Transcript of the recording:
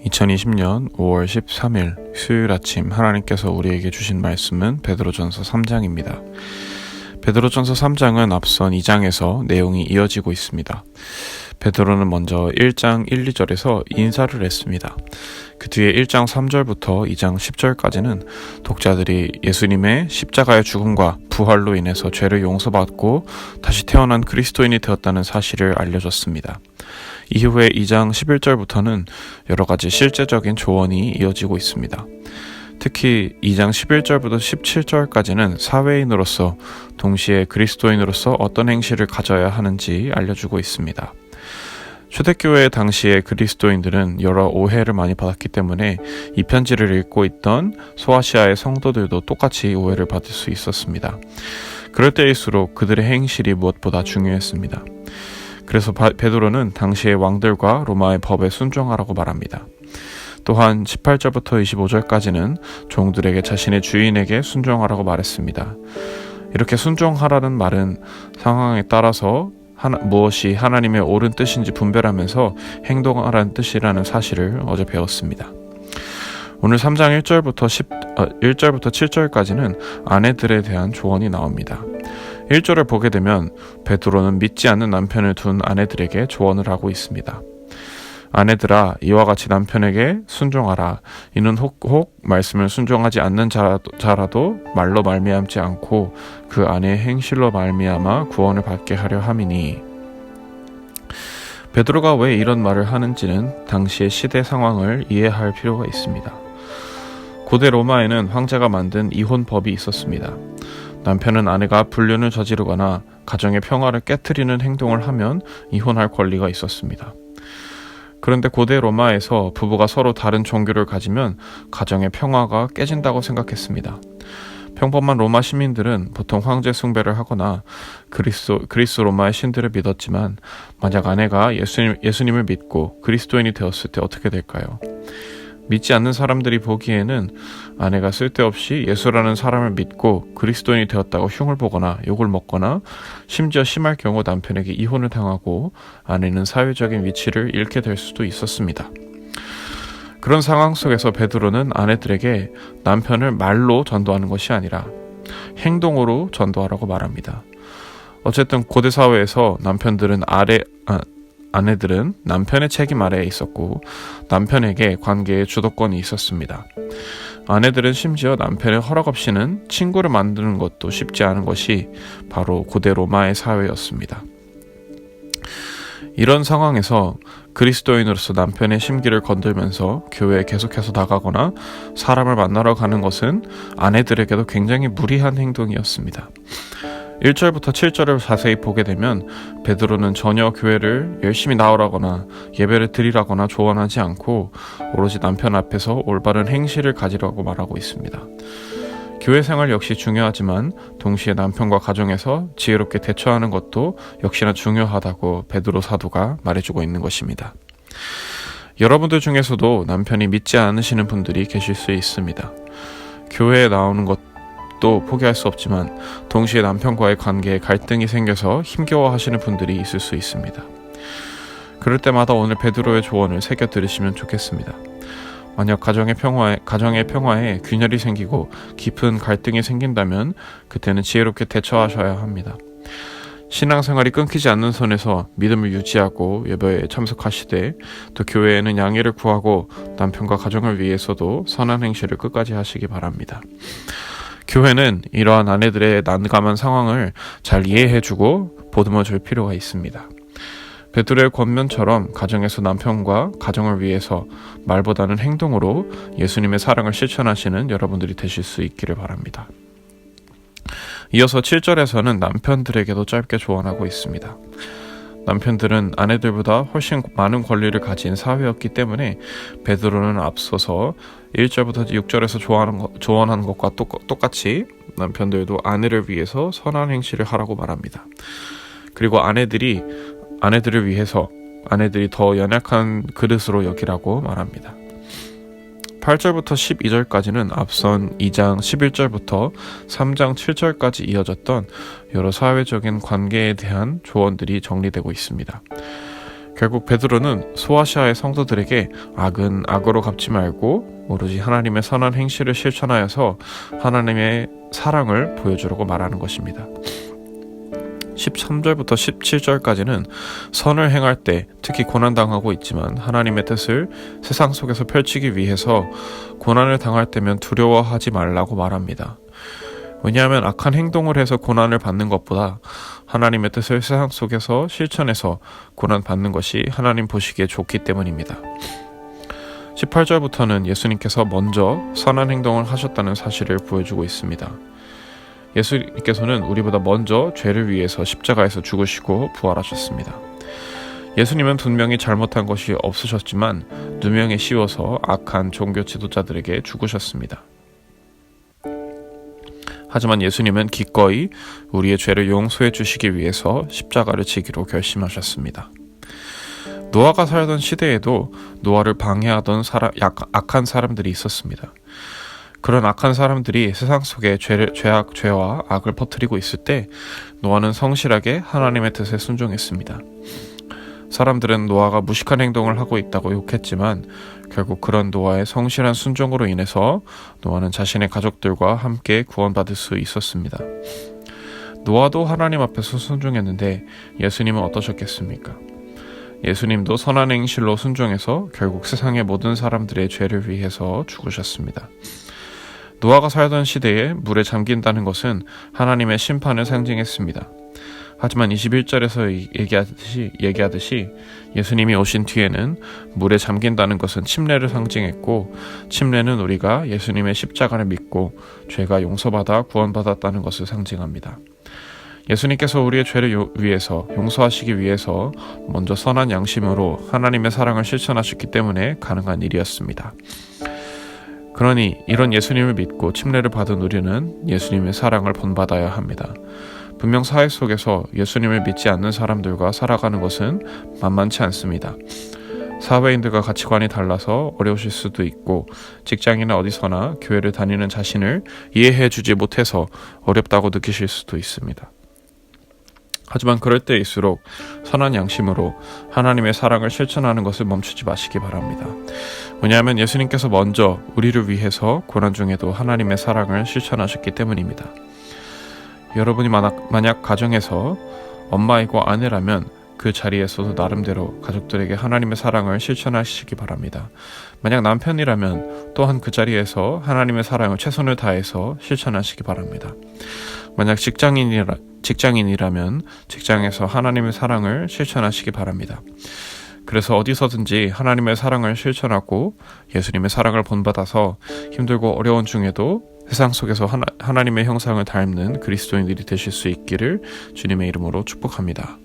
2020년 5월 13일 수요일 아침 하나님께서 우리에게 주신 말씀은 베드로전서 3장입니다. 베드로전서 3장은 앞선 2장에서 내용이 이어지고 있습니다. 베드로는 먼저 1장 1, 2절에서 인사를 했습니다. 그 뒤에 1장 3절부터 2장 10절까지는 독자들이 예수님의 십자가의 죽음과 부활로 인해서 죄를 용서받고 다시 태어난 그리스도인이 되었다는 사실을 알려줬습니다. 이후에 2장 11절부터는 여러 가지 실제적인 조언이 이어지고 있습니다. 특히 2장 11절부터 17절까지는 사회인으로서 동시에 그리스도인으로서 어떤 행실을 가져야 하는지 알려주고 있습니다. 초대교회 당시의 그리스도인들은 여러 오해를 많이 받았기 때문에 이 편지를 읽고 있던 소아시아의 성도들도 똑같이 오해를 받을 수 있었습니다. 그럴 때일수록 그들의 행실이 무엇보다 중요했습니다. 그래서 베드로는 당시의 왕들과 로마의 법에 순종하라고 말합니다. 또한 18절부터 25절까지는 종들에게 자신의 주인에게 순종하라고 말했습니다. 이렇게 순종하라는 말은 상황에 따라서 무엇이 하나님의 옳은 뜻인지 분별하면서 행동하라는 뜻이라는 사실을 어제 배웠습니다. 오늘 3장 1절부터 7절까지는 아내들에 대한 조언이 나옵니다. 1절을 보게 되면 베드로는 믿지 않는 남편을 둔 아내들에게 조언을 하고 있습니다. 아내들아, 이와 같이 남편에게 순종하라. 이는 혹 말씀을 순종하지 않는 자라도 말로 말미암지 않고 그 아내의 행실로 말미암아 구원을 받게 하려 함이니. 베드로가 왜 이런 말을 하는지는 당시의 시대 상황을 이해할 필요가 있습니다. 고대 로마에는 황제가 만든 이혼법이 있었습니다. 남편은 아내가 불륜을 저지르거나 가정의 평화를 깨트리는 행동을 하면 이혼할 권리가 있었습니다. 그런데 고대 로마에서 부부가 서로 다른 종교를 가지면 가정의 평화가 깨진다고 생각했습니다. 평범한 로마 시민들은 보통 황제 숭배를 하거나 그리스 로마의 신들을 믿었지만 만약 아내가 예수님을 믿고 그리스도인이 되었을 때 어떻게 될까요? 믿지 않는 사람들이 보기에는 아내가 쓸데없이 예수라는 사람을 믿고 그리스도인이 되었다고 흉을 보거나 욕을 먹거나 심지어 심할 경우 남편에게 이혼을 당하고 아내는 사회적인 위치를 잃게 될 수도 있었습니다. 그런 상황 속에서 베드로는 아내들에게 남편을 말로 전도하는 것이 아니라 행동으로 전도하라고 말합니다. 어쨌든 고대 사회에서 아내들은 남편의 책임 아래에 있었고 남편에게 관계의 주도권이 있었습니다. 아내들은 심지어 남편의 허락 없이는 친구를 만드는 것도 쉽지 않은 것이 바로 고대 로마의 사회였습니다. 이런 상황에서 그리스도인으로서 남편의 심기를 건들면서 교회에 계속해서 나가거나 사람을 만나러 가는 것은 아내들에게도 굉장히 무리한 행동이었습니다. 1절부터 7절을 자세히 보게 되면 베드로는 전혀 교회를 열심히 나오라거나 예배를 드리라거나 조언하지 않고 오로지 남편 앞에서 올바른 행실을 가지라고 말하고 있습니다. 교회 생활 역시 중요하지만 동시에 남편과 가정에서 지혜롭게 대처하는 것도 역시나 중요하다고 베드로 사도가 말해주고 있는 것입니다. 여러분들 중에서도 남편이 믿지 않으시는 분들이 계실 수 있습니다. 교회에 나오는 것도 포기할 수 없지만 동시에 남편과의 관계에 갈등이 생겨서 힘겨워하시는 분들이 있을 수 있습니다. 그럴 때마다 오늘 베드로의 조언을 새겨 들으시면 좋겠습니다. 만약 가정의 평화에 균열이 생기고 깊은 갈등이 생긴다면 그때는 지혜롭게 대처하셔야 합니다. 신앙생활이 끊기지 않는 선에서 믿음을 유지하고 예배에 참석하시되 또 교회에는 양해를 구하고 남편과 가정을 위해서도 선한 행실을 끝까지 하시기 바랍니다. 교회는 이러한 아내들의 난감한 상황을 잘 이해해주고 보듬어줄 필요가 있습니다. 베드로의 권면처럼 가정에서 남편과 가정을 위해서 말보다는 행동으로 예수님의 사랑을 실천하시는 여러분들이 되실 수 있기를 바랍니다. 이어서 7절에서는 남편들에게도 짧게 조언하고 있습니다. 남편들은 아내들보다 훨씬 많은 권리를 가진 사회였기 때문에 베드로는 앞서서 1절부터 6절에서 조언하는 것과 똑같이 남편들도 아내를 위해서 선한 행실을 하라고 말합니다. 그리고 아내들을 위해서 아내들이 더 연약한 그릇으로 여기라고 말합니다. 8절부터 12절까지는 앞선 2장 11절부터 3장 7절까지 이어졌던 여러 사회적인 관계에 대한 조언들이 정리되고 있습니다. 결국 베드로는 소아시아의 성도들에게 악은 악으로 갚지 말고 오로지 하나님의 선한 행실을 실천하여서 하나님의 사랑을 보여주려고 말하는 것입니다. 13절부터 17절까지는 선을 행할 때 특히 고난당하고 있지만 하나님의 뜻을 세상 속에서 펼치기 위해서 고난을 당할 때면 두려워하지 말라고 말합니다. 왜냐하면 악한 행동을 해서 고난을 받는 것보다 하나님의 뜻을 세상 속에서 실천해서 고난받는 것이 하나님 보시기에 좋기 때문입니다. 18절부터는 예수님께서 먼저 선한 행동을 하셨다는 사실을 보여주고 있습니다. 예수님께서는 우리보다 먼저 죄를 위해서 십자가에서 죽으시고 부활하셨습니다. 예수님은 분명히 잘못한 것이 없으셨지만 누명에 씌워서 악한 종교 지도자들에게 죽으셨습니다. 하지만 예수님은 기꺼이 우리의 죄를 용서해 주시기 위해서 십자가를 지기로 결심하셨습니다. 노아가 살던 시대에도 노아를 방해하던 악한 사람들이 있었습니다. 그런 악한 사람들이 세상 속에 죄와 악을 퍼뜨리고 있을 때 노아는 성실하게 하나님의 뜻에 순종했습니다. 사람들은 노아가 무식한 행동을 하고 있다고 욕했지만 결국 그런 노아의 성실한 순종으로 인해서 노아는 자신의 가족들과 함께 구원받을 수 있었습니다. 노아도 하나님 앞에서 순종했는데 예수님은 어떠셨겠습니까? 예수님도 선한 행실로 순종해서 결국 세상의 모든 사람들의 죄를 위해서 죽으셨습니다. 노아가 살던 시대에 물에 잠긴다는 것은 하나님의 심판을 상징했습니다. 하지만 21절에서 얘기하듯이 예수님이 오신 뒤에는 물에 잠긴다는 것은 침례를 상징했고 침례는 우리가 예수님의 십자가를 믿고 죄가 용서받아 구원받았다는 것을 상징합니다. 예수님께서 우리의 죄를 위해서 용서하시기 위해서 먼저 선한 양심으로 하나님의 사랑을 실천하셨기 때문에 가능한 일이었습니다. 그러니 이런 예수님을 믿고 침례를 받은 우리는 예수님의 사랑을 본받아야 합니다. 분명 사회 속에서 예수님을 믿지 않는 사람들과 살아가는 것은 만만치 않습니다. 사회인들과 가치관이 달라서 어려우실 수도 있고 직장이나 어디서나 교회를 다니는 자신을 이해해주지 못해서 어렵다고 느끼실 수도 있습니다. 하지만 그럴 때일수록 선한 양심으로 하나님의 사랑을 실천하는 것을 멈추지 마시기 바랍니다. 왜냐하면 예수님께서 먼저 우리를 위해서 고난 중에도 하나님의 사랑을 실천하셨기 때문입니다. 여러분이 만약 가정에서 엄마이고 아내라면 그 자리에서도 나름대로 가족들에게 하나님의 사랑을 실천하시기 바랍니다. 만약 남편이라면 또한 그 자리에서 하나님의 사랑을 최선을 다해서 실천하시기 바랍니다. 만약 직장인이라면 직장에서 하나님의 사랑을 실천하시기 바랍니다. 그래서 어디서든지 하나님의 사랑을 실천하고 예수님의 사랑을 본받아서 힘들고 어려운 중에도 세상 속에서 하나님의 형상을 닮는 그리스도인들이 되실 수 있기를 주님의 이름으로 축복합니다.